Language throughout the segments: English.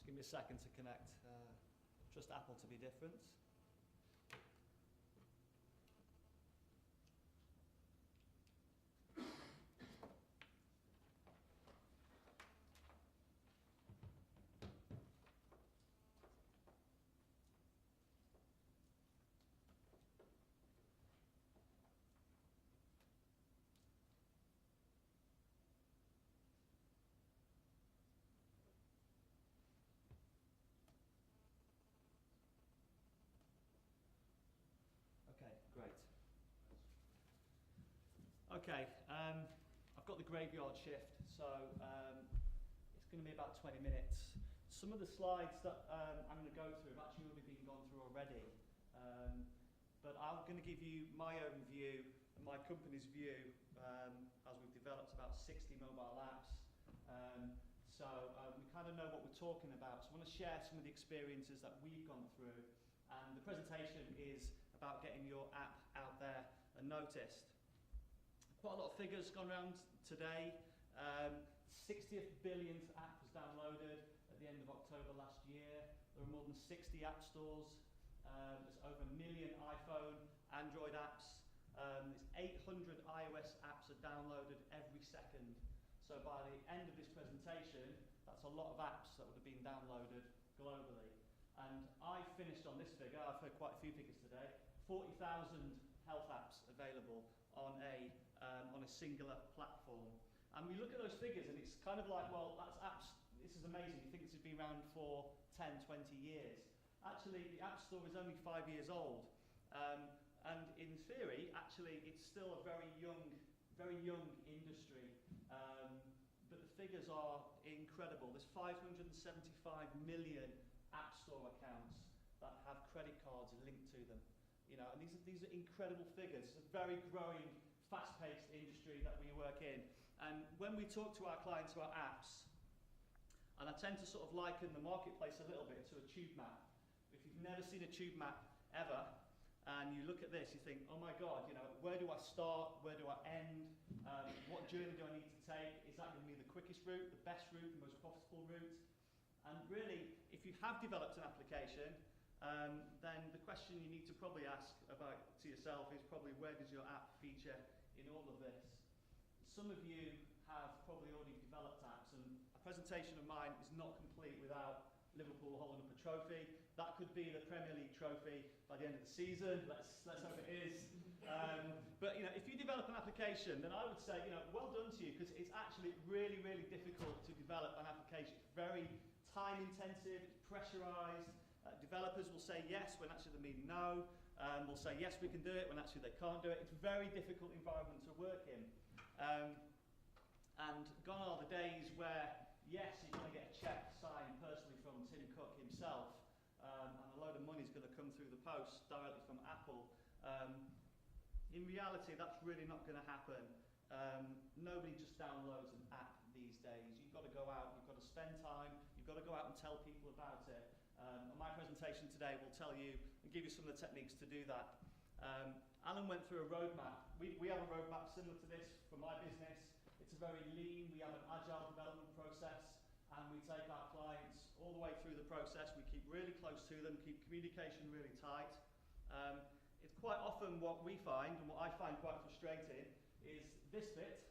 Just give me a second to connect. Trust Apple to be different. Okay, great. Okay, I've got the graveyard shift, so it's going to be about 20 minutes. Some of the slides that I'm going to go through have actually already been gone through already, but I'm going to give you my own view and my company's view as we've developed about 60 mobile apps. So we kind of know what we're talking about. So I want to share some of the experiences that we've gone through, and the presentation is about getting your app out there and noticed. Quite a lot of figures gone around today. 60th billionth app was downloaded at the end of October last year. There are more than 60 app stores. There's over 1 million iPhone, Android apps. There's 800 iOS apps are downloaded every second. So by the end of this presentation, that's a lot of apps that would have been downloaded globally. And I finished on this figure. I've heard quite a few figures today. 40,000 health apps available on a singular platform. And we look at those figures and it's kind of like, well, that's apps, this is amazing. You think this has been around for 10, 20 years. Actually, the App Store is only 5 years old. And in theory, actually, it's still a very young industry. But the figures are incredible. There's 575 million App Store accounts that have credit cards linked to them. You know, and these are incredible figures. It's a very growing, fast-paced industry that we work in. And when we talk to our clients about apps, and I tend to sort of liken the marketplace a little bit to a tube map. If you've never seen a tube map ever, and you look at this, you think, oh my God, you know, where do I start? Where do I end? What journey do I need to take? Is that going to be the quickest route, the best route, the most profitable route? And really, if you have developed an application, then the question you need to probably ask about to yourself is probably, where does your app feature in all of this? Some of you have probably already developed apps, and a presentation of mine is not complete without Liverpool holding up a trophy. That could be the Premier League trophy by the end of the season. Let's hope it is. But you know, if you develop an application, then I would say, you know, well done to you, because it's actually really, really difficult to develop an application. It's very time intensive, it's pressurized. Developers will say yes when actually they mean no. Will say yes, we can do it when actually they can't do it. It's a very difficult environment to work in. And gone are the days where, yes, you're going to get a cheque signed personally from Tim Cook himself, and a load of money is going to come through the post directly from Apple. In reality, that's really not going to happen. Nobody just downloads an app these days. You've got to go out, you've got to spend time, you've got to go out and tell people about it. And my presentation today will tell you and give you some of the techniques to do that. Alan went through a roadmap. We have a roadmap similar to this for my business. It's a very lean, we have an agile development process, and we take our clients all the way through the process. We keep really close to them, keep communication really tight. It's quite often what we find, and what I find quite frustrating, is this bit,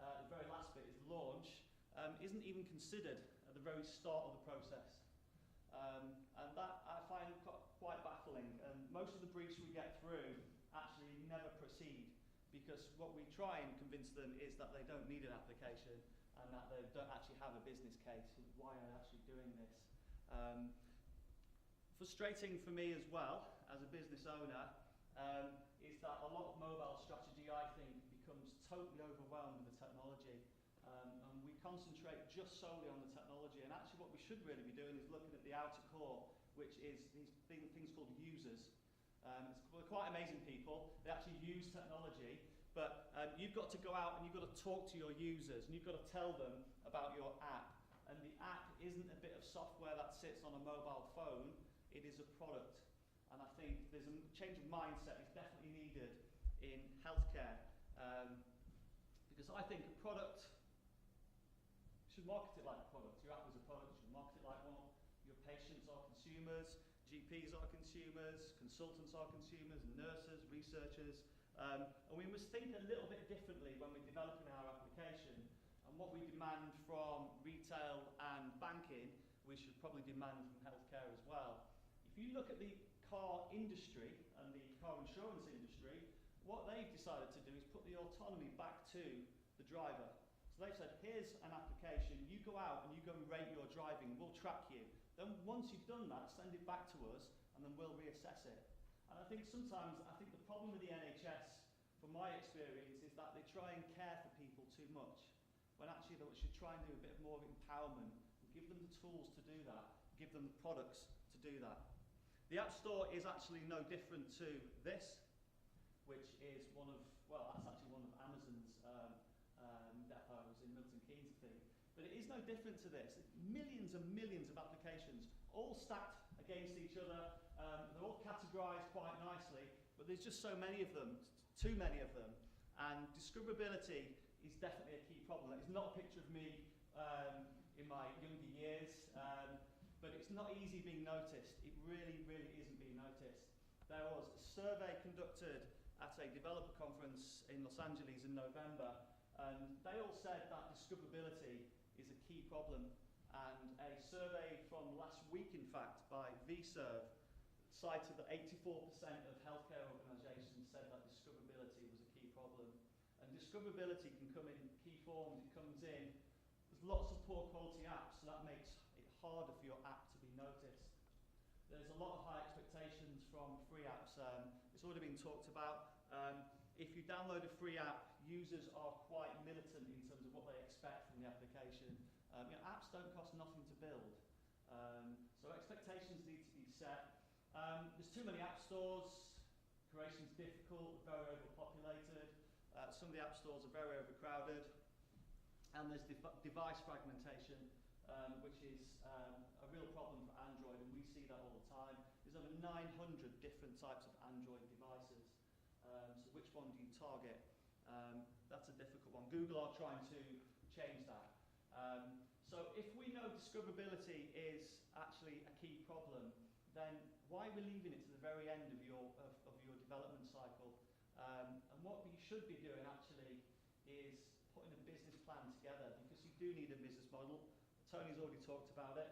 the very last bit is launch, isn't even considered at the very start of the process. And that I find quite baffling. And most of the briefs we get through actually never proceed, because what we try and convince them is that they don't need an application and that they don't actually have a business case. Why are they actually doing this? Frustrating for me as well, as a business owner, is that a lot of mobile strategy, I think, becomes totally overwhelmed with the technology. And we concentrate just solely on the technology, and actually what we should really be doing is looking at the outer core, which is these things called users. They're quite amazing people. They actually use technology, but you've got to go out and you've got to talk to your users, and you've got to tell them about your app. And the app isn't a bit of software that sits on a mobile phone, it is a product. And I think there's a change of mindset is definitely needed in healthcare, because I think a product, you should market it like a product. Your app is a product, you should market it like one. consumers, GPs are consumers, consultants are consumers, nurses, researchers, and we must think a little bit differently when we're developing our application. And what we demand from retail and banking, we should probably demand from healthcare as well. If you look at the car industry and the car insurance industry, what they've decided to do is put the autonomy back to the driver. So they've said, here's an application, you go out and you go and rate your driving, we'll track you. Then once you've done that, send it back to us and then we'll reassess it. And I think sometimes, the problem with the NHS, from my experience, is that they try and care for people too much, when actually they should try and do a bit more empowerment, and give them the tools to do that, give them the products to do that. The App Store is actually no different to this, which is that's actually one of Amazon's depots in Milton Keynes, I think. But it is no different to this. Millions and millions of applications, all stacked against each other. They're all categorized quite nicely, but there's just so many of them, too many of them. And discoverability is definitely a key problem. It's not a picture of me in my younger years, but it's not easy being noticed. It really, really isn't being noticed. There was a survey conducted at a developer conference in Los Angeles in November, and they all said that discoverability is a key problem. And a survey from last week, in fact, by vServe cited that 84% of healthcare organisations said that discoverability was a key problem. And discoverability can come in key forms. It comes in, there's lots of poor quality apps, so that makes it harder for your app to be noticed. There's a lot of high expectations from free apps. It's already been talked about. If you download a free app, users are quite militant in terms of what they expect from the application. Apps don't cost nothing to build, so expectations need to be set. There's too many app stores, creation's difficult, very overpopulated. Some of the app stores are very overcrowded, and there's device fragmentation, which is a real problem for Android, and we see that all the time. There's over 900 different types of Android devices, so which one do you target? That's a difficult one. Google are trying to change that. So if we know discoverability is actually a key problem, then why are we leaving it to the very end of your development cycle? And what you should be doing actually is putting a business plan together, because you do need a business model. Tony's already talked about it.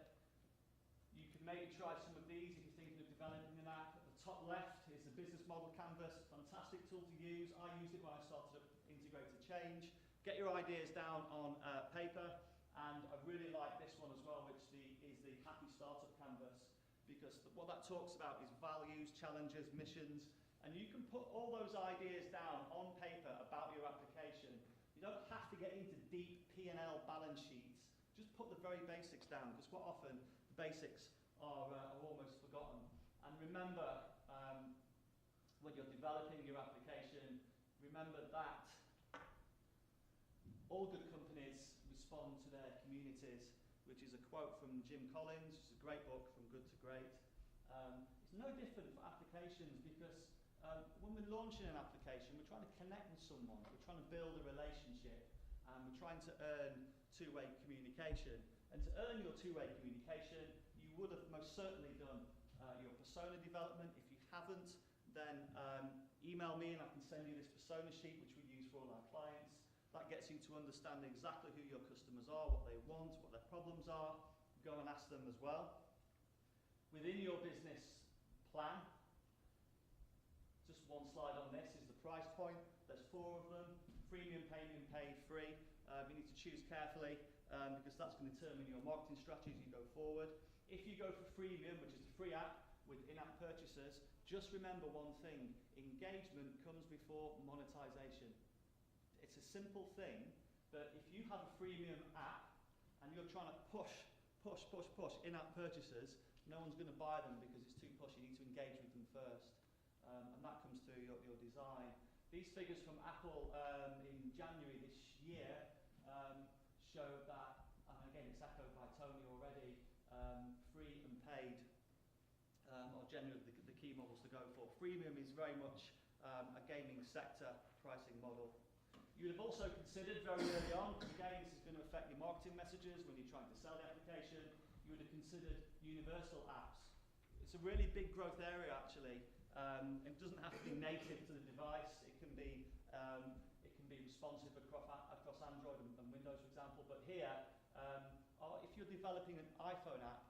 You can maybe try some of these if you're thinking of developing an app. At the top left is the business model canvas, fantastic tool to use. I used it when I started up Intergrated Change. Get your ideas down on paper. And I really like this one as well, which is the Happy Startup Canvas, because what that talks about is values, challenges, missions, and you can put all those ideas down on paper about your application. You don't have to get into deep P&L balance sheets. Just put the very basics down, because quite often the basics are almost forgotten. And remember, when you're developing your application, remember that all good companies respond to their communities, which is a quote from Jim Collins, which is a great book, From Good to Great. It's no different for applications, because when we're launching an application, we're trying to connect with someone, we're trying to build a relationship, and we're trying to earn two-way communication. And to earn your two-way communication, you would have most certainly done your persona development. If you haven't, then email me and I can send you this persona sheet, which we use for all our clients. That gets you to understand exactly who your customers are, what they want, what their problems are. Go and ask them as well. Within your business plan, just one slide on this is the price point. There's 4 of them: freemium, payment, paid, free. You need to choose carefully, because that's going to determine your marketing strategy as you go forward. If you go for freemium, which is a free app with in-app purchases, just remember one thing: engagement comes before monetization. It's a simple thing, but if you have a freemium app and you're trying to push in-app purchases, no one's going to buy them because it's too push. You need to engage with them first, and that comes through your design. These figures from Apple in January this year show that, and again it's echoed by Tony already, free and paid are generally the key models to go for. Freemium is very much a gaming sector pricing model. You would have also considered very early on, again this is going to affect your marketing messages when you're trying to sell the application, you would have considered universal apps. it's a really big growth area actually. It doesn't have to be native to the device. It can be responsive across Android and Windows, for example. But here, if you're developing an iPhone app,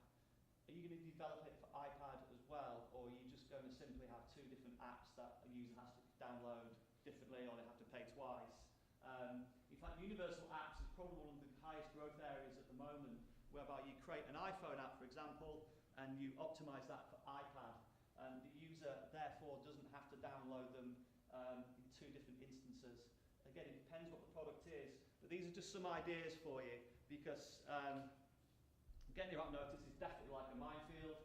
are you going to develop it for iPad as well, or are you just going to simply have two different apps that a user has to download differently, or they have to pay twice? In fact, universal apps is probably one of the highest growth areas at the moment, whereby you create an iPhone app, for example, and you optimize that for iPad. And the user, therefore, doesn't have to download them in two different instances. Again, it depends what the product is, but these are just some ideas for you, because getting your app noticed is definitely like a minefield.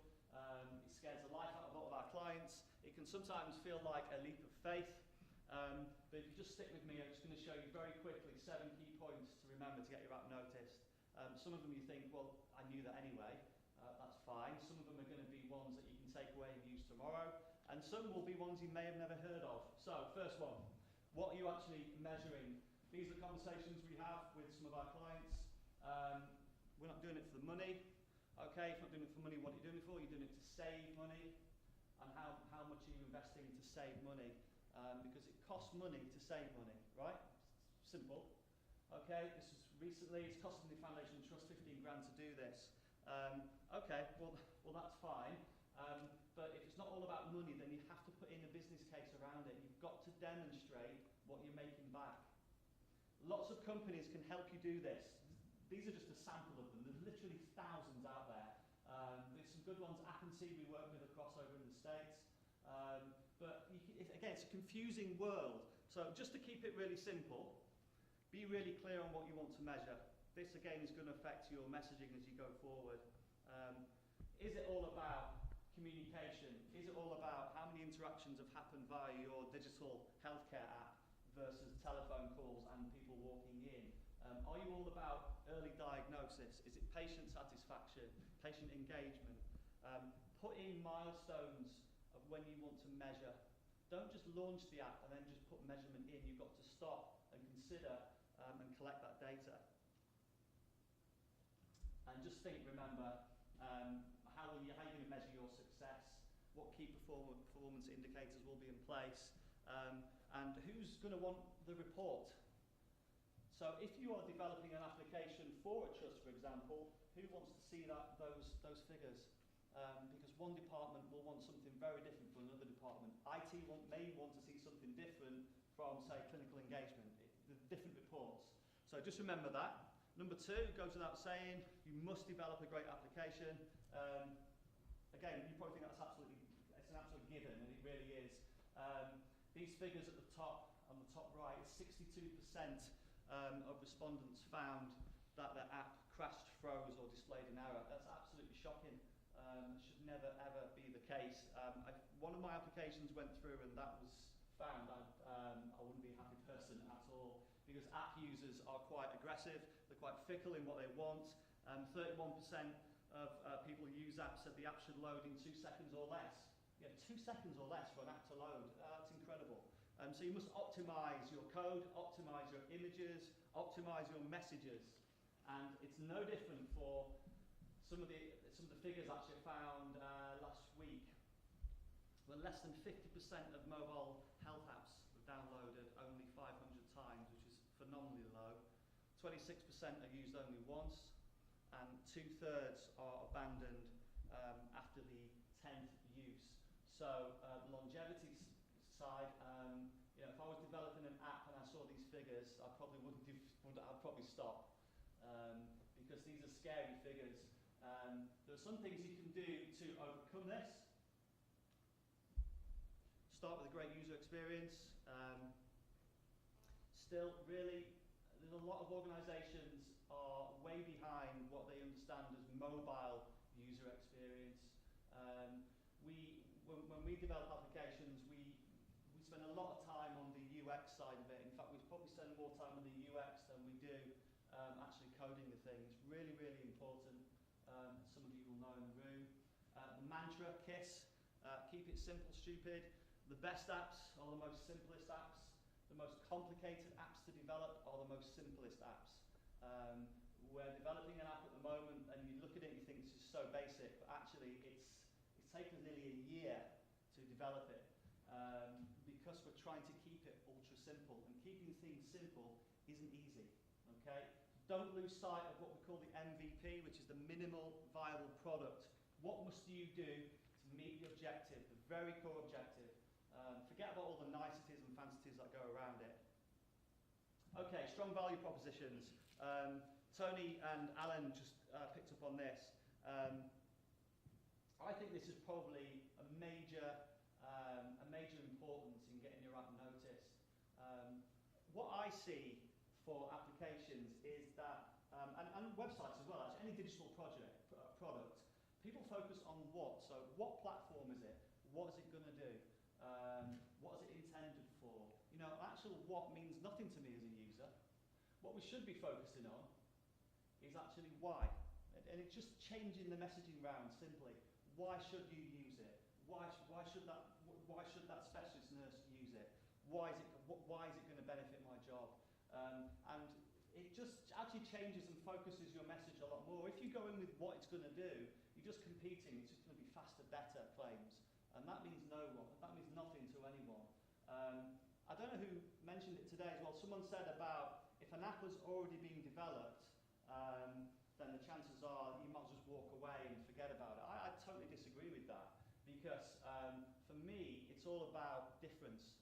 It scares the life out of a lot of our clients. It can sometimes feel like a leap of faith. But if you just stick with me, I'm just going to show you very quickly 7 key points to remember to get your app noticed. Some of them you think, well, I knew that anyway. That's fine. Some of them are going to be ones that you can take away and use tomorrow. And some will be ones you may have never heard of. So, first one, what are you actually measuring? These are conversations we have with some of our clients. We're not doing it for the money. Okay, if you're not doing it for money, what are you doing it for? You're doing it to save money. And how much are you investing to save money? Because it costs money to save money, right? Simple. Okay, this is recently, it's costing the Foundation Trust 15 grand to do this. Okay, well that's fine. But if it's not all about money, then you have to put in a business case around it. You've got to demonstrate what you're making back. Lots of companies can help you do this. These are just a sample of them. There's literally thousands out there. There's some good ones. Appensee we work with across over in the States. But again, it's a confusing world. So just to keep it really simple, be really clear on what you want to measure. This again is going to affect your messaging as you go forward. Is it all about communication? Is it all about how many interactions have happened via your digital healthcare app versus telephone calls and people walking in? Are you all about early diagnosis? Is it patient satisfaction, patient engagement? Put in milestones of when you want to measure. Don't just launch the app and then just put measurement in. You've got to stop and consider and collect that data. And just remember, how are you going to measure your success? What key performance indicators will be in place? And who's going to want the report? So if you are developing an application for a trust, for example, who wants to see those figures? Because one department will want something very different from another department. IT may want to see something different from, say, clinical engagement. Different reports. So just remember that. Number 2, goes without saying, you must develop a great application. Again, you probably think it's an absolute given, and it really is. These figures at the top, on the top right, is 62% of respondents found that their app crashed, froze, or displayed an error. That's absolutely shocking. It should never, ever be the case. One of my applications went through and that was found. I wouldn't be a happy person at all, because app users are quite aggressive, they're quite fickle in what they want. 31% of people who use apps said the app should load in 2 seconds or less. 2 seconds or less for an app to load, that's incredible. So you must optimize your code, optimize your images, optimize your messages. And it's no different for some of the figures actually found last week. Well, less than 50% of mobile health apps were downloaded only 500 times, which is phenomenally low. 26% are used only once, and 2/3 are abandoned after the 10th use. So the longevity side, if I was developing an app and I saw these figures, I probably I'd probably stop, because these are scary figures. There are some things you can do to overcome this. Start with a great user experience. Still, really, there's a lot of organisations are way behind what they understand as mobile user experience. When we develop applications, we spend a lot of time on the UX side of it. In fact, we probably spend more time on the UX than we do actually coding the thing. It's really, really important. Some of you will know in the room. The mantra, KISS, keep it simple, stupid. The best apps are the most simplest apps. The most complicated apps to develop are the most simplest apps. We're developing an app at the moment, and you look at it and you think this is so basic, but actually it's taken us nearly a year to develop it because we're trying to keep it ultra simple, and keeping things simple isn't easy, okay? Don't lose sight of what we call the MVP, which is the minimal viable product. What must you do to meet the objective, the very core objective? Forget about all the niceties and fancies that go around it. Okay, strong value propositions. Tony and Alan just picked up on this. I think this is probably a major importance in getting your app noticed. What I see for applications is that, and websites as well, actually, any digital product, people focus on what. So what platform is it? What is it going to do? What is it intended for? You know, actual what means nothing to me as a user. What we should be focusing on is actually why. And it's just changing the messaging round simply. Why should you use it? Why should that specialist nurse use it? Why is it going to benefit my job? And it just actually changes and focuses your message a lot more. If you go in with what it's going to do, you're just competing. It's just going to be faster, better claims, and that means that means nothing to anyone. I don't know who mentioned it today as well. Someone said about if an app has already been developed, then the chances are you might just walk away and forget about it. I totally disagree with that, because for me it's all about difference.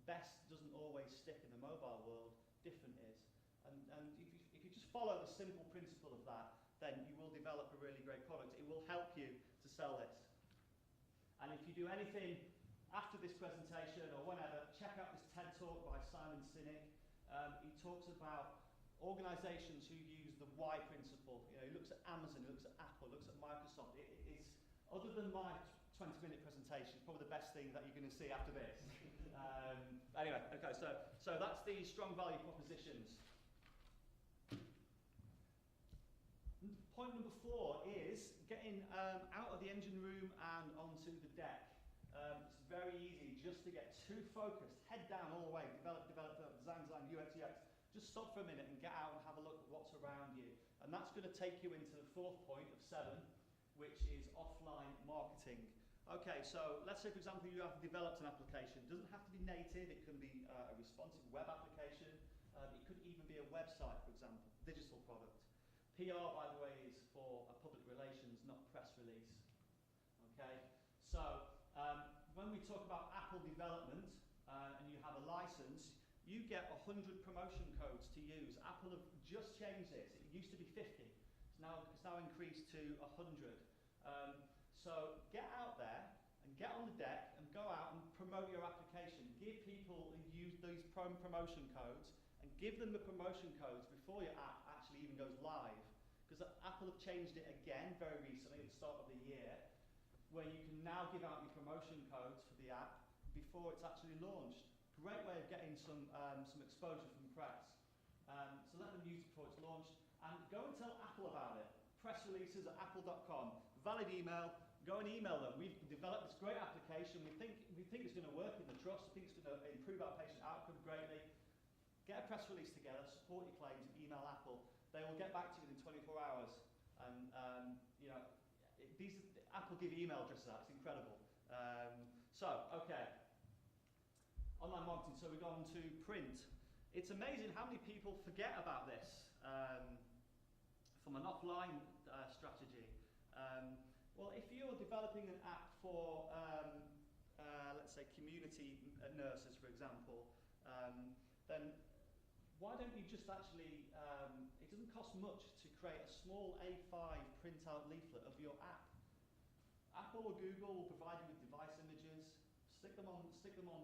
Best doesn't always stick in the mobile world, different is. And if you just follow the simple principle of that, then you will develop a really great product. It will help you to sell this. And if you do anything after this presentation or whenever, check out this TED Talk by Simon Sinek. He talks about organizations who use the why principle. You know, he looks at Amazon, he looks at Apple, looks at Microsoft. It is, other than my 20-minute presentation, probably the best thing that you're going to see after this. Anyway, okay, so that's the strong value propositions. Point number 4 is getting out of the engine room and onto the deck. It's very easy just to get too focused, head down all the way, develop, design, UX, UX. Just stop for a minute and get out and have a look at what's around you. And that's going to take you into the 4th point of 7, which is offline marketing. Okay, so let's say, for example, you have developed an application. It doesn't have to be native. It can be a responsive web application. It could even be a website, for example, digital product. PR, by the way, is for public relations, not press release. Okay, so when we talk about Apple development and you have a license, you get 100 promotion codes to use. Apple have just changed this. It used to be 50. It's now increased to 100. So get out there and get on the deck and go out and promote your application. Give people who use these promotion codes, and give them the promotion codes before your app actually even goes live. Because Apple have changed it again very recently at the start of the year, where you can now give out your promotion codes for the app before it's actually launched. Great way of getting some exposure from the press. So let them use it before it's launched, and go and tell Apple about it. Press releases at apple.com. Valid email. Go and email them. We've developed this great application. We think it's going to work in the trust. We think it's going to improve our patient outcome greatly. Get a press release together. Support your claims. Email Apple. They will get back to you within 24 hours. And you know, Apple give email addresses out. It's incredible. Okay. Online marketing. So we've gone to print. It's amazing how many people forget about this from an offline strategy. Well, if you're developing an app for, let's say, community nurses, for example, then why don't you just actually, it doesn't cost much to create a small A5 printout leaflet of your app. Apple or Google will provide you with device images, stick them on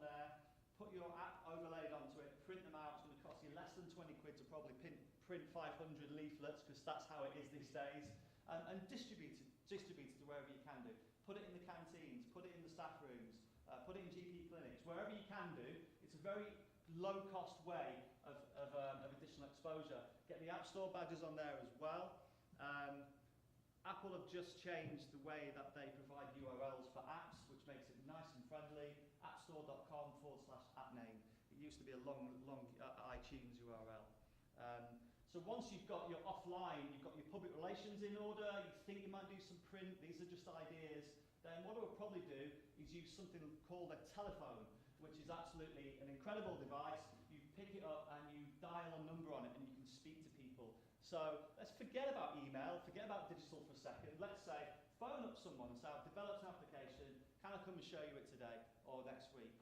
there, put your app overlaid onto it, print them out. It's going to cost you less than 20 quid to probably print 500 leaflets, because that's how it is these days, and distribute it to wherever you can do. Put it in the canteens, put it in the staff rooms, put it in GP clinics, wherever you can do. It's a very low-cost way of additional exposure. Get the App Store badges on there as well. Apple have just changed the way that they provide URLs for apps, which makes it nice and friendly. appstore.com/appname. It used to be a long iTunes URL. So once you've got your offline, you've got your public relations in order, you think you might do some print, these are just ideas, then what I would probably do is use something called a telephone, which is absolutely an incredible device. You pick it up and you dial a number on it and you can speak to people. So let's forget about email, forget about digital for a second. Let's say, phone up someone and say, I've developed an application, can I come and show you it today or next week?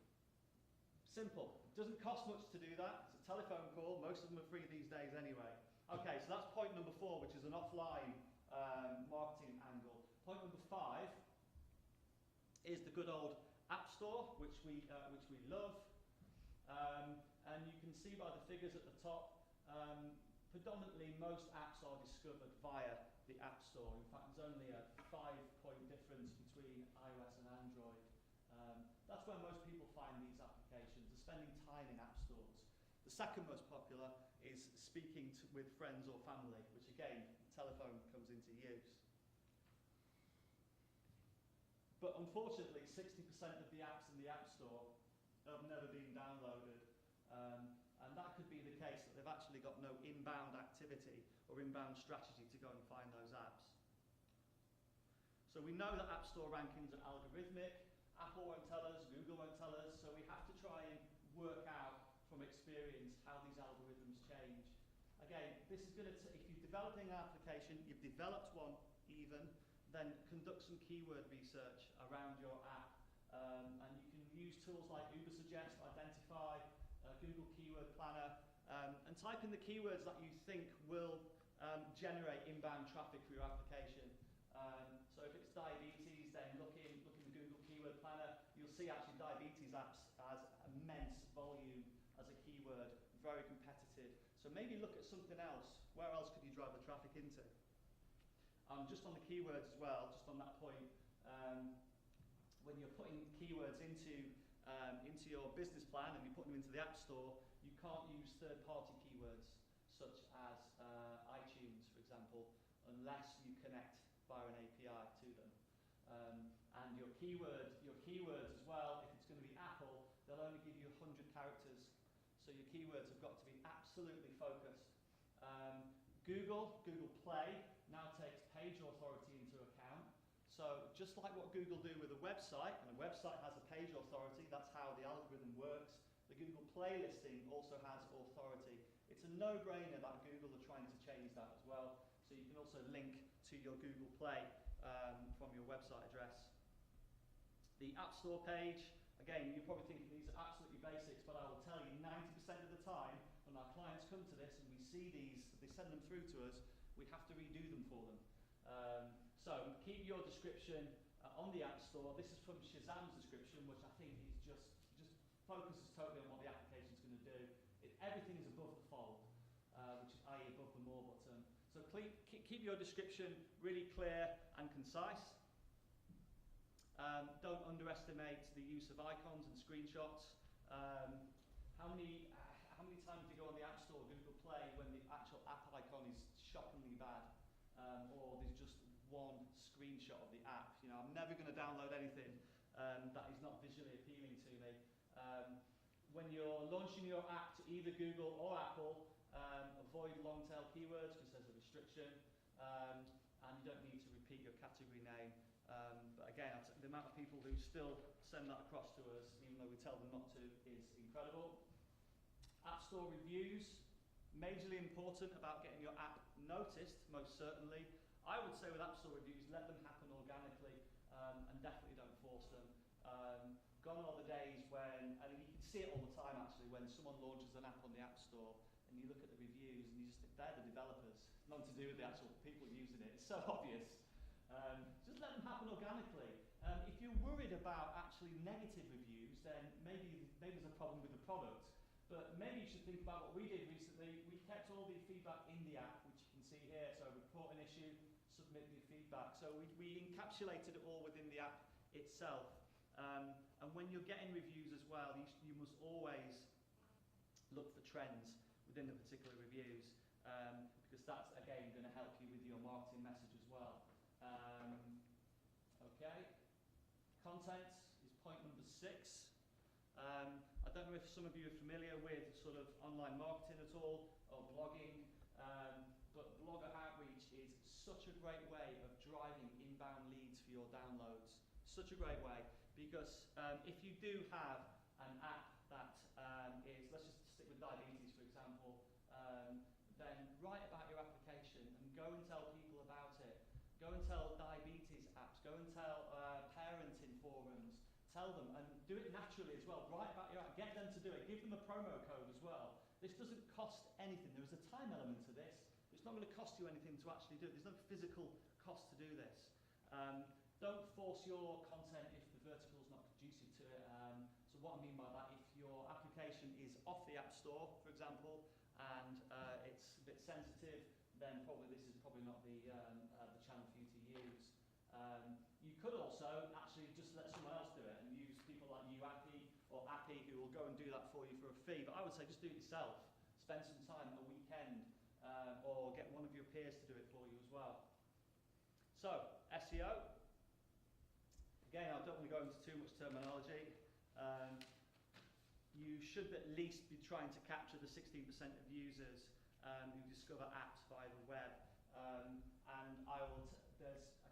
Simple. It doesn't cost much to do that. It's a telephone call. Most of them are free these days anyway. Okay, so that's point number 4, which is an offline marketing angle. Point number 5 is the good old App Store, which we love. And you can see by the figures at the top, predominantly most apps are discovered via the App Store. In fact, there's only a 5-point difference between iOS and Android. That's where most people find these applications. They're spending time in app stores. The second most popular is speaking with friends or family, which again, the telephone comes into use. But unfortunately, 60% of the apps in the App Store have never been downloaded. And that could be the case that they've actually got no inbound activity or inbound strategy to go and find those apps. So we know that App Store rankings are algorithmic. Apple won't tell us, Google won't tell us, so we have to try and work out from experience how these algorithms change. Again, this is going to, if you're developing an application, you've developed one even, then conduct some keyword research around your app. And you can use tools like Ubersuggest, Identify, Google Keyword Planner, and type in the keywords that you think will generate inbound traffic for your application. So if it's diabetes, then look in the Google Keyword Planner. You'll see actually diabetes apps has immense volume as a keyword, very competitive. So maybe look at something else. Where else could you drive the traffic into? Just on the keywords as well, just on that point, when you're putting keywords into your business plan and you're putting them into the App Store, you can't use third-party keywords such as iTunes, for example, unless you connect via an API to them. And your keywords as well, if it's going to be Apple, they'll only give you 100 characters. So your keywords have got to be absolutely focused. Google Play now takes page authority into account. So just like what Google do with a website, and a website has a page authority, that's how the algorithm works. The Google Play listing also has authority. It's a no-brainer that Google are trying to change that as well. So you can also link to your Google Play from your website address. The App Store page, again, you're probably thinking these are absolutely basics, but I will tell you 90% of the time when our clients come to this and we see these, they send them through to us, we have to redo them for them. So keep your description on the App Store. This is from Shazam's description, which I think is just focuses totally on what the application is going to do. Everything is above the fold, which is i.e. above the more button. So keep your description really clear and concise. Don't underestimate the use of icons and screenshots. How many times do you go on the App Store, Google Play, when the actual app icon is shockingly bad, or there's just one screenshot of the app? You know, I'm never going to download anything that is not visually appealing to me. When you're launching your app to either Google or Apple, avoid long tail keywords because there's a restriction, and you don't need to repeat your category name. But again, the amount of people who still send that across to us, even though we tell them not to, is incredible. App Store reviews, majorly important about getting your app noticed, most certainly. I would say with App Store reviews, let them happen organically, and definitely don't force them. Gone are the days when, and you can see it all the time actually, when someone launches an app on the App Store and you look at the reviews and you just think they're the developers, nothing to do with the actual people using it. It's so obvious. Just let them happen organically. If you're worried about actually negative reviews, then maybe there's a problem with the product. But maybe you should think about what we did recently. We kept all the feedback in the app, which you can see here. So report an issue, submit your feedback. So we encapsulated it all within the app itself. And when you're getting reviews as well, you must always look for trends within the particular reviews, because that's, again, going to help you with your marketing message as well. Okay, content is point number 6. I don't know if some of you are familiar with sort of online marketing at all, or blogging, but blogger outreach is such a great way of driving inbound leads for your downloads. Such a great way, because if you do have an app that is, let's just stick with diabetes for example, then write about your application and go and tell people about it. Go and tell diabetes apps, go and tell parenting forums, tell them, and do it naturally as well. Write about your app, get them to do it, give them a promo code as well. This doesn't cost anything. There is a time element to this. It's not going to cost you anything to actually do it. There's no physical cost to do this. Don't force your content if the vertical is not conducive to it. So what I mean by that, if your application is off the App Store, for example, and it's a bit sensitive, then this is probably not the channel for you to use. You could also actually just let someone else do it and use people like YouAppy or Appy who will go and do that for you for a fee. But I would say just do it yourself. Spend some time a weekend or get one of your peers to do it for you as well. So, SEO. Again, I don't want to go into too much terminology. You should at least be trying to capture the 16% of users who discover apps via the web. And I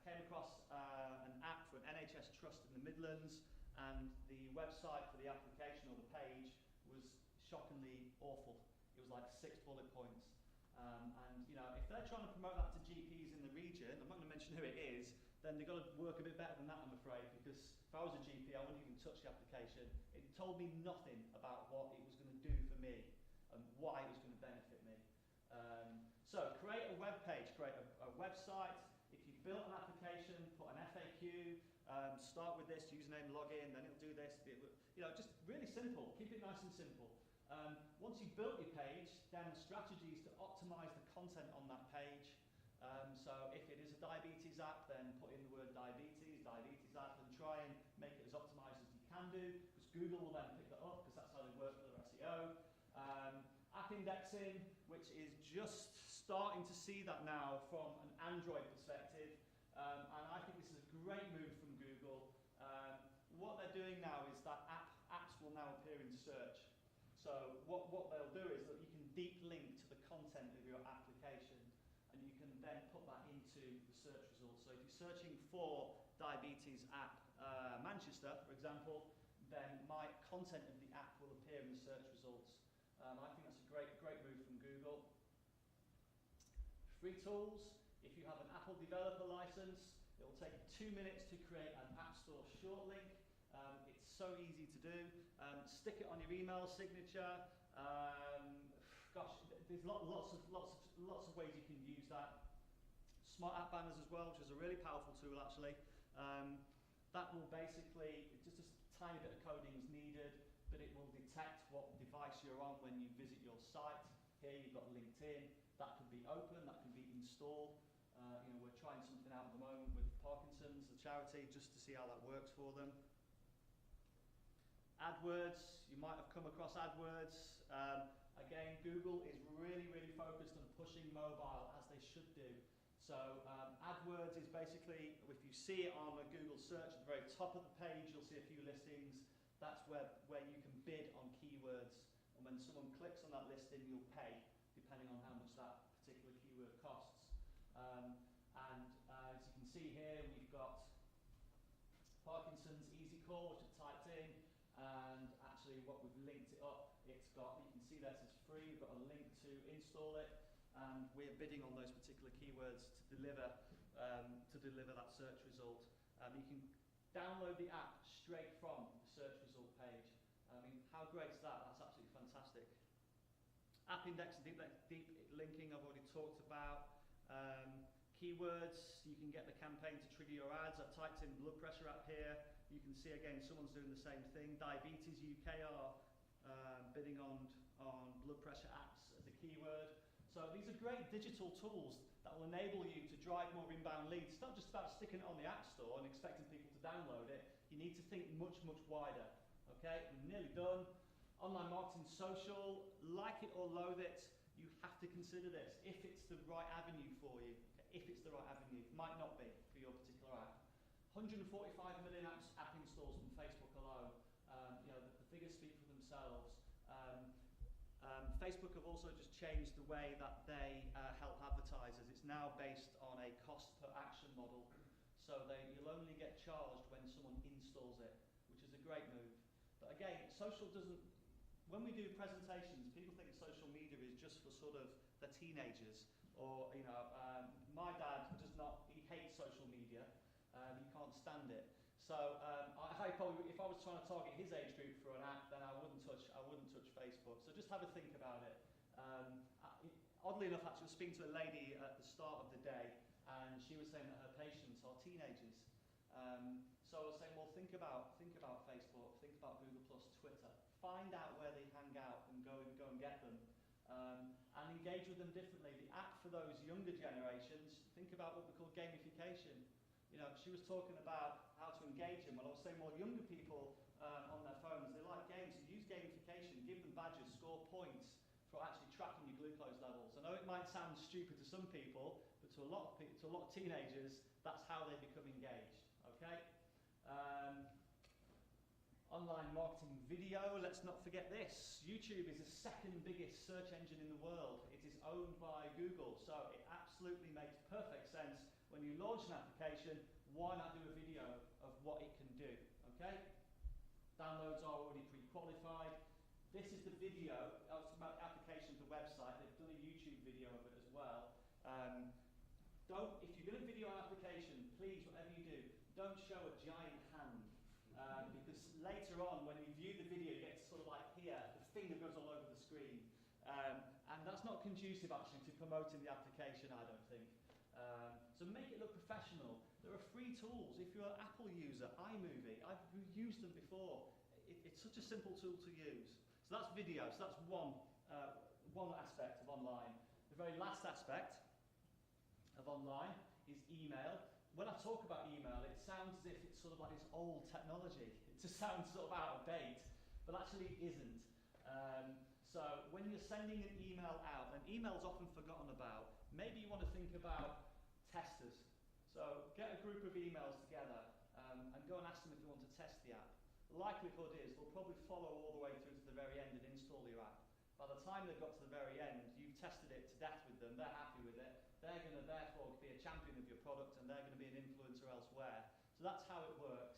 came across an app for an NHS trust in the Midlands, and the website for the application or the page was shockingly awful. It was like 6 bullet points. And you know, if they're trying to promote that to GPs in the region, I'm not going to mention who it is, then they've got to work a bit better than that, I'm afraid, because if I was a GP, I wouldn't even touch the application. It told me nothing about what it was going to do for me and why it was going to benefit me. So create a web page, create a website. If you've built an application, put an FAQ, start with this, username, login, then it'll do this. You know, just really simple. Keep it nice and simple. Once you've built your page, then strategies to optimize the content on that page. So if it is a diabetes app, then put in the word diabetes app, and try and make it as optimized as you can do, because Google will then pick that up, because that's how they work with their SEO. App indexing, which is just starting to see that now from an Android perspective, and I think this is a great move from Google. What they're doing now is that apps will now appear in search. So what they'll do is that you can deep link to the content of your application, and you can then put that into the search results. So if you're searching for diabetes app Manchester, for example, then my content of the app will appear in the search results. I think that's a great move from Google. Free tools. If you have an Apple developer license, it will take 2 minutes to create an App Store shortlink. It's so easy to do. Stick it on your email signature. Gosh, there's lots of ways you can use that. Smart app banners as well, which is a really powerful tool actually. That will basically, just a tiny bit of coding is needed, but it will detect what device you're on when you visit your site. Here you've got LinkedIn. That can be open, that can be install. You know, we're trying something out at the moment with Parkinson's, the charity, just to see how that works for them. AdWords, you might have come across AdWords. Again, Google is really focused on pushing mobile, as they should do. So AdWords is basically, if you see it on a Google search at the very top of the page, you'll see a few listings. That's where you can bid on keywords. And when someone clicks on that listing, you'll pay, depending on how much that particular keyword costs. As you can see here, we've got Parkinson's Easy Call, which I've typed in, and actually what we've linked it up, it's got, you can see that it's free, we've got a link to install it, and we're bidding on those particular keywords to deliver that search result. You can download the app straight from the search result page. I mean, how great is that? That's absolutely fantastic. App indexing, deep linking, I've already talked about. Keywords, you can get the campaign to trigger your ads. I've typed in blood pressure app here. You can see again, someone's doing the same thing. Diabetes UK are bidding on blood pressure apps as a keyword. So these are great digital tools that will enable you to drive more inbound leads. It's not just about sticking it on the App Store and expecting people to download it. You need to think much wider. Okay, we're nearly done. Online marketing, social, like it or loathe it, you have to consider this. If it's the right avenue for you, okay? If it's the right avenue, it might not be for your particular app. 145 million app installs from Facebook alone. You know, the figures speak for themselves. Facebook have also just changed the way that they help advertisers. It's now based on a cost per action model. So you'll only get charged when someone installs it, which is a great move. But again, social doesn't, when we do presentations, people think social media is just for sort of the teenagers, or, you know, my dad does not, he hates social media, he can't stand it. So I probably, if I was trying to target his age group for an app, then I wouldn't touch Facebook. So just have a think about it. Oddly enough, actually, I was speaking to a lady at the start of the day, and she was saying that her patients are teenagers. So I was saying, well, think about Facebook, think about Google Plus, Twitter. Find out where they hang out and go and get them, and engage with them differently. The app for those younger generations, think about what we call gamification. You know, she was talking about how to engage them. Well, I was saying, well, younger people on their phones, they like games. So use gamification, give them badges, score points for actually tracking your glucose levels. I know it might sound stupid to some people, but to a lot of teenagers, that's how they become engaged. Okay. Online marketing video, let's not forget this. YouTube is the second biggest search engine in the world. It is owned by Google, so it absolutely makes perfect sense. When you launch an application, why not do a video of what it can do, okay? Downloads are already pre-qualified. This is the video. I was talking about the application of the website. They've done a YouTube video of it as well. If you're going to video an application, please, whatever you do, don't show a giant hand. Because later on, when you view the video, it gets sort of like here, the finger goes all over the screen. And that's not conducive, actually, to promoting the application, I don't think. So make it look professional. There are free tools. If you're an Apple user, iMovie, I've used them before. It's such a simple tool to use. So that's video. So that's one aspect of online. The very last aspect of online is email. When I talk about email, it sounds as if it's sort of like this old technology. It just sounds sort of out of date, but actually it isn't. So when you're sending an email out, and email's often forgotten about, maybe you want to think about testers. So get a group of emails together and go and ask them if they want to test the app. The likelihood is they'll probably follow all the way through to the very end and install your app. By the time they've got to the very end, you've tested it to death with them, they're happy with it, they're going to therefore be a champion of your product and they're going to be an influencer elsewhere. So that's how it works.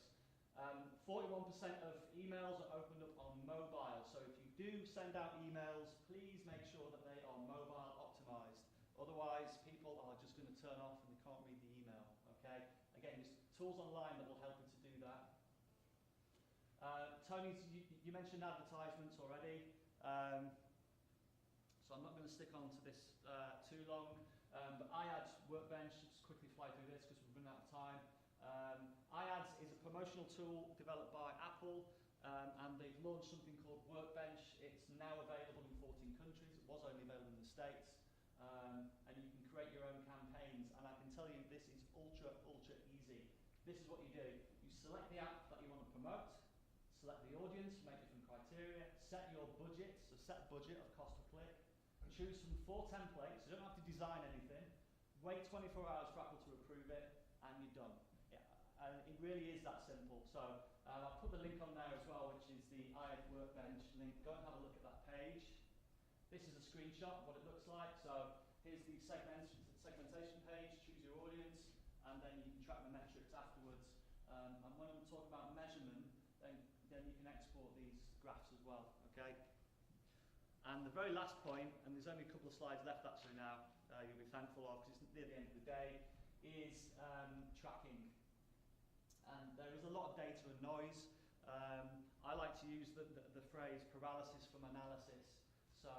41% of emails are opened up on mobile, so if you do send out emails, please make sure that they are mobile optimized. Otherwise, people are just going to turn off and they can't read the email. Okay? Again, there's tools online that will help you to do that. Tony, you mentioned advertisements already. So I'm not going to stick on to this too long. But iAds Workbench, just quickly fly through this because we've run out of time. iAds is a promotional tool developed by Apple, and they've launched something called Workbench. It's now available in 14 countries. It was only available in the States. And you can create your own campaigns. And I can tell you this is ultra easy. This is what you do. You select the app that you want to promote, select the audience, make different criteria, set your budget, so set budget of cost per click, choose from 4 templates. You don't have to design anything. Wait 24 hours for Apple to approve it, and you're done. Yeah, and it really is that simple. So I'll put the link on there as well, which is the iAds Workbench link. Go and have a look at that page. This is a screenshot of what it looks like. So here's the segmentation page. Choose your audience, and then you can track the metrics afterwards. And when we talk about measurement, then you can export these graphs as well. Okay. And the very last point, and there's only a couple of slides left actually now, you'll be thankful of because it's near the end of the day, is tracking. And there is a lot of data and noise. I like to use the phrase paralysis from analysis. So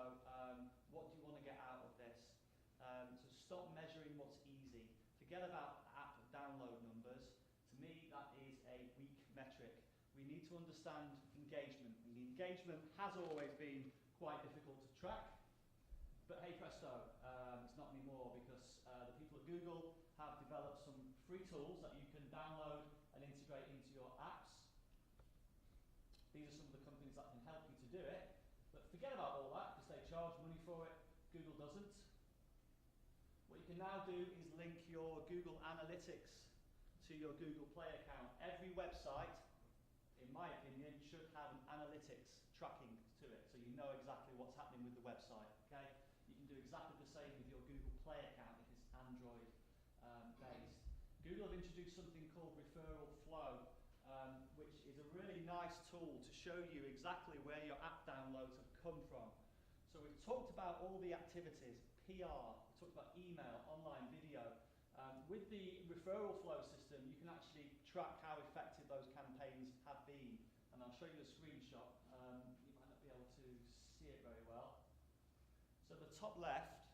what do you want to get out of this? So stop measuring what's easy. Forget about app download numbers. To me, that is a weak metric. We need to understand engagement. And the engagement has always been quite difficult to track, but hey presto, it's not anymore because the people at Google have developed some free tools that you can download and integrate into your apps. These are some of the companies that can help you to do it, but forget about all that because they charge money for it. Google doesn't. What you can now do is link your Google Analytics to your Google Play account. Every website, in my opinion, should have an analytics tracking to it, so you know exactly what's happening with the website. Okay, you can do exactly the same with your Google Play account if it's Android based. Google have introduced something called referral flow, which is a really nice tool to show you exactly where your app downloads have come from. So we've talked about all the activities, PR, we talked about email, online video. With the referral flow system, you can actually track how effective those campaigns have been. And I'll show you a screenshot. You might not be able to see it very well. So at the top left,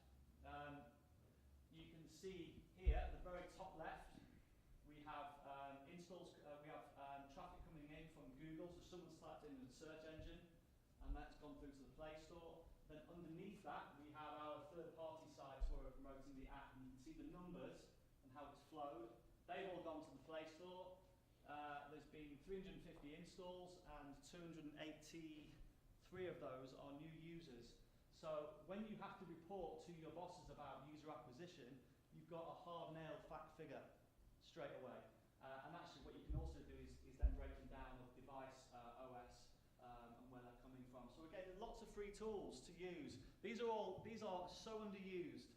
you can see here at the very top left, we have installs. We have traffic coming in from Google. So someone's typed in the search engine, and that's gone through to the Play Store. Then underneath that, we have our third-party sites where we're promoting the app, and you can see the numbers and how it's flowed. They've all gone to the Play Store. There's been 350 installs, and 283 of those are new users. So when you have to report to your bosses about user acquisition, you've got a hard-nailed fact figure straight away. And actually what you can also do is then break them down of device, OS, and where they're coming from. So again, lots of free tools to use. These are so underused.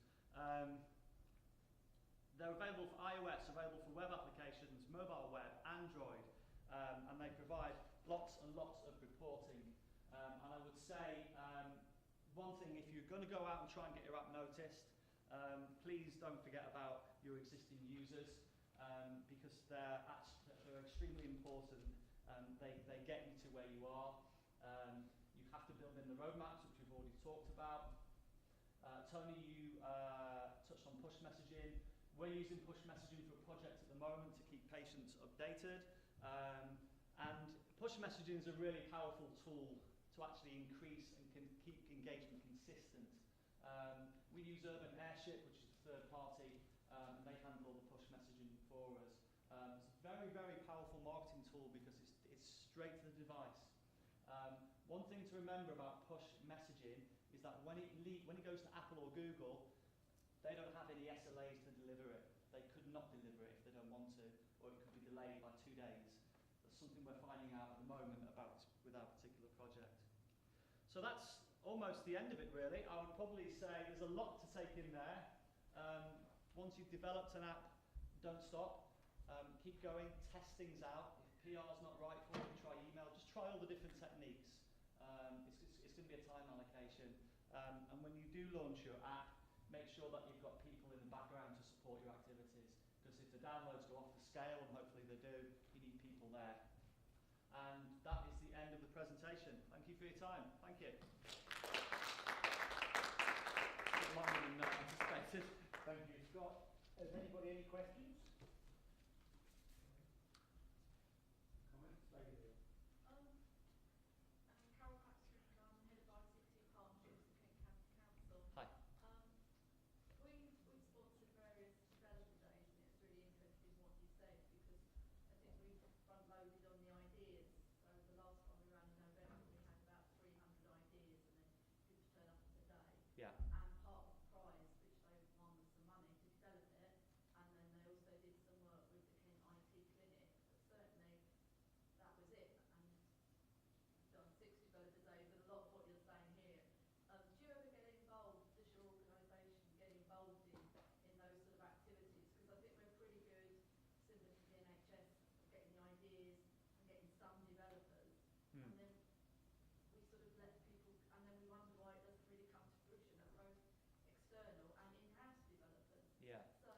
They're available for iOS, available for web applications, mobile web, Android, and they provide lots and lots of reporting. And I would say one thing, if you're going to go out and try and get your app noticed, please don't forget about your existing users, because they're extremely important. They get you to where you are. You have to build in the roadmaps, which we've already talked about. Tony, you touched on push messaging. We're using push messaging for a project at the moment to keep patients updated. And push messaging is a really powerful tool to actually increase and keep engagement consistent. We use Urban Airship, which is a third party, and they handle all the push messaging for us. It's a very, very powerful marketing tool because it's straight to the device. One thing to remember about push messaging is that when it goes to Apple or Google, they don't have any SLAs to deliver it. They could not deliver it if they don't want to, or it could be delayed by 2 days. That's something we're finding out at the moment with our particular project. So that's almost the end of it, really. I would probably say there's a lot to take in there. Once you've developed an app, don't stop. Keep going, test things out. If PR is not right for you, try email. Just try all the different techniques. It's going to be a time allocation. And when you do launch your app, make sure that you've got people in the background to support your activities. Because if the downloads go off the scale, and hopefully they do, you need people there. And that is the end of the presentation. Thank you for your time. Thank you. Longer than anticipated. Thank you, Scott. Has anybody any questions? Comments? Lady here. Carol Patrick, I'm head of ICT partnerships at Kent County Council. Hi. We've sponsored various developer days, and it's really interesting what you said, because I think we've front-loaded on the ideas. So the last time we ran in November, we had about 300 ideas, and then people turn up for the day. Yeah. And part of the prize, which they won, was some money to develop it, and then they also did some work with the Kent IT Clinic. But certainly that was it. And you've done 6 developer days, and a lot of what you're saying here. Do you ever get involved, does your organisation get involved in those sort of activities? Because I think we're pretty good, similar to the NHS, getting the ideas and getting some developers, and then we sort of let people, and then we wonder why it doesn't really come to fruition at both external and in-house developers. Yeah. So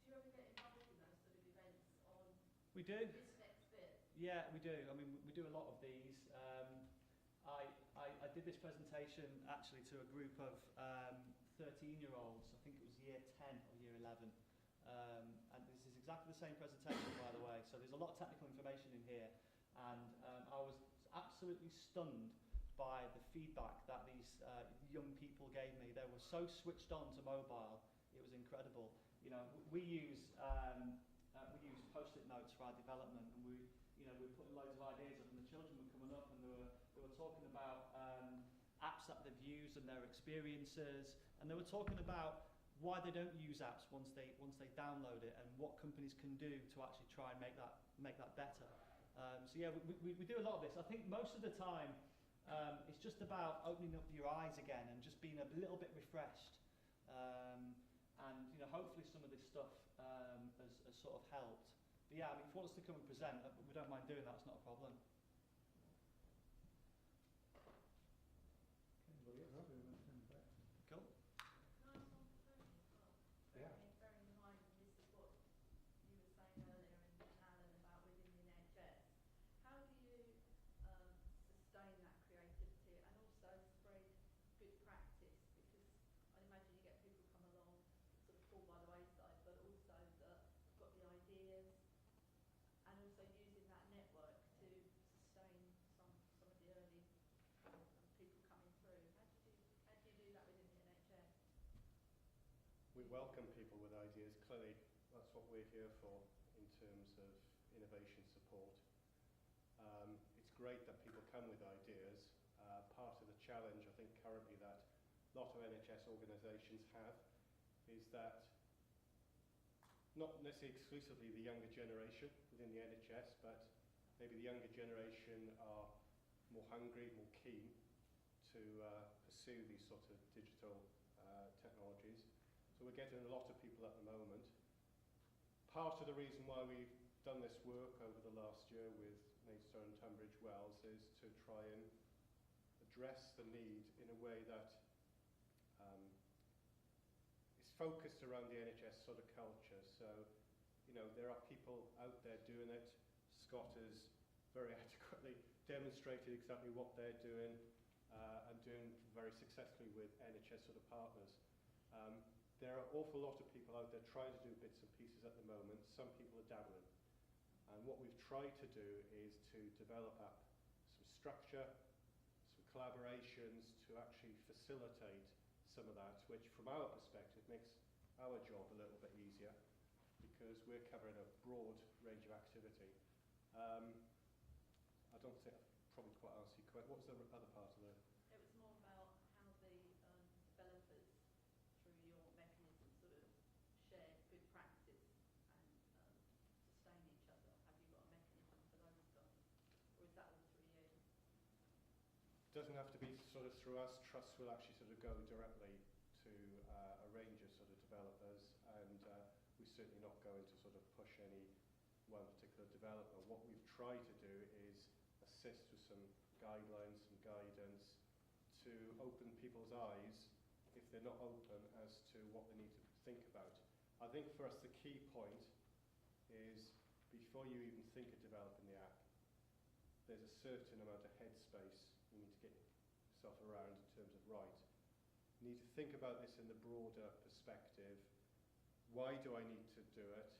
do you ever get involved in those sort of events on We do. this next bit? Yeah, we do. I mean, we do a lot of these. I did this presentation actually to a group of 13-year-olds. I think it was year 10 or year 11. And this is exactly the same presentation, by the way. So there's a lot of technical information in here. And I was absolutely stunned by the feedback that these young people gave me. They were so switched on to mobile. It was incredible. You know, we use post-it notes for our development, and we were putting loads of ideas up, and the children were coming up, and they were talking about apps that they've used and their experiences, and they were talking about why they don't use apps once they download it, and what companies can do to actually try and make that better. So yeah, we do a lot of this. I think most of the time it's just about opening up your eyes again and just being a little bit refreshed. and hopefully some of this stuff has sort of helped. But yeah, I mean, if you want us to come and present, we don't mind doing that. It's not a problem. Cool. Can I ask one for Tony as well? Yeah. Bearing in mind, and this is what you were saying earlier, and Alan, about within the NHS, how do you sustain that creativity and also spread good practice? Because I imagine you get people come along that sort of fall by the wayside, but also that have got the ideas, and also using that network to sustain some of the early people coming through. How do you do that within the NHS? We welcome people with ideas. Clearly, that's what we're here for in terms of innovation support. It's great that people come with ideas. Part of the challenge, I think, currently that a lot of NHS organisations have is that not necessarily exclusively the younger generation within the NHS, but maybe the younger generation are more hungry, more keen to pursue these sort of digital technologies. So we're getting a lot of people at the moment. Part of the reason why we've done this work over the last year with Maidstone and Tunbridge Wells is to try and address the need in a way that is focused around the NHS sort of culture. So, there are people out there doing it. Scott has very adequately demonstrated exactly what they're doing and doing very successfully with NHS sort of partners. There are an awful lot of people out there trying to do bits and pieces at the moment. Some people are dabbling. And what we've tried to do is to develop up some structure, some collaborations to actually facilitate some of that, which from our perspective makes our job a little bit easier because we're covering a broad range of activity. I don't think I've probably quite answered your question. What was the other part of the... It was more about how the developers, through your mechanism, sort of share good practice and sustain each other. Have you got a mechanism for those guys? Or is that all through you? Doesn't have to be sort of through us. Trust will actually sort of go directly to a range of sort of developers, and we're certainly not going to sort of push any one particular developer. What we've tried to do is assist with some guidelines, some guidance to open people's eyes, if they're not open, as to what they need to think about. I think for us the key point is before you even think of developing the app, there's a certain amount of headspace you need to get yourself around in terms of right. You need to think about this in the broader perspective. Why do I need to do it?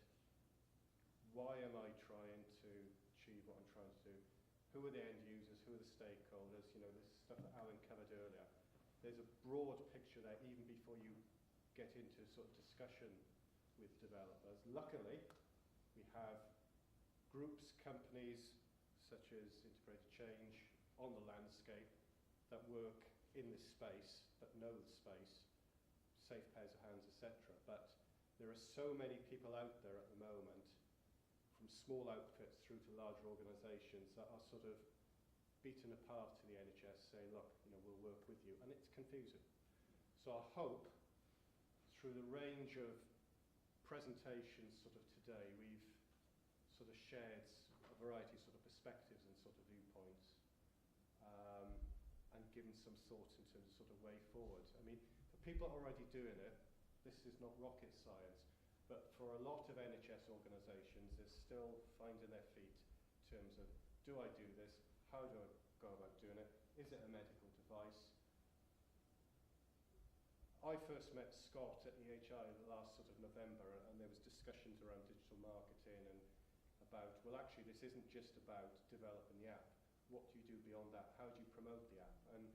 Why am I trying to achieve what I'm trying to do? Who are the end users? Who are the stakeholders? This stuff that Alan covered earlier. There's a broad picture there even before you get into sort of discussion with developers. Luckily, we have groups, companies such as Intergrated Change on the landscape that work in this space, that know the space, safe pairs of hands, etc. But there are so many people out there at the moment, from small outfits through to larger organisations, that are sort of beaten apart to the NHS, saying, look, we'll work with you. And it's confusing. So I hope, through the range of presentations sort of today, we've sort of shared a variety of sort of perspectives and sort of viewpoints, and given some thoughts in terms of sort of way forward. I mean, for people already doing it, this is not rocket science. But for a lot of NHS organisations, they're still finding their feet in terms of, do I do this? How do I go about doing it? Is it a medical device? I first met Scott at EHI last sort of November, and there was discussions around digital marketing and about, well, actually, this isn't just about developing the app. What do you do beyond that? How do you promote the app? And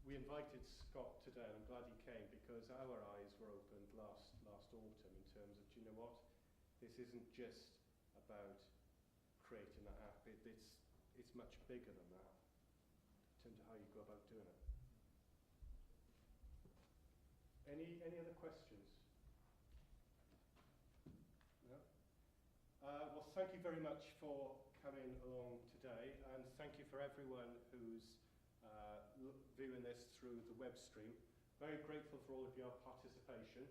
we invited Scott today, and I'm glad he came, because our eyes were opened last autumn in terms of, do you know what? This isn't just about creating that app. It's much bigger than that in terms of how you go about doing it. Any other questions? No? Well, thank you very much for coming along today, and thank you for everyone who's viewing this through the web stream. Very grateful for all of your participation.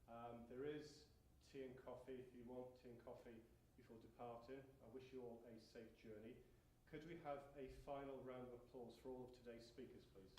There is tea and coffee if you want tea and coffee before departing. I wish you all a safe journey. Could we have a final round of applause for all of today's speakers, please?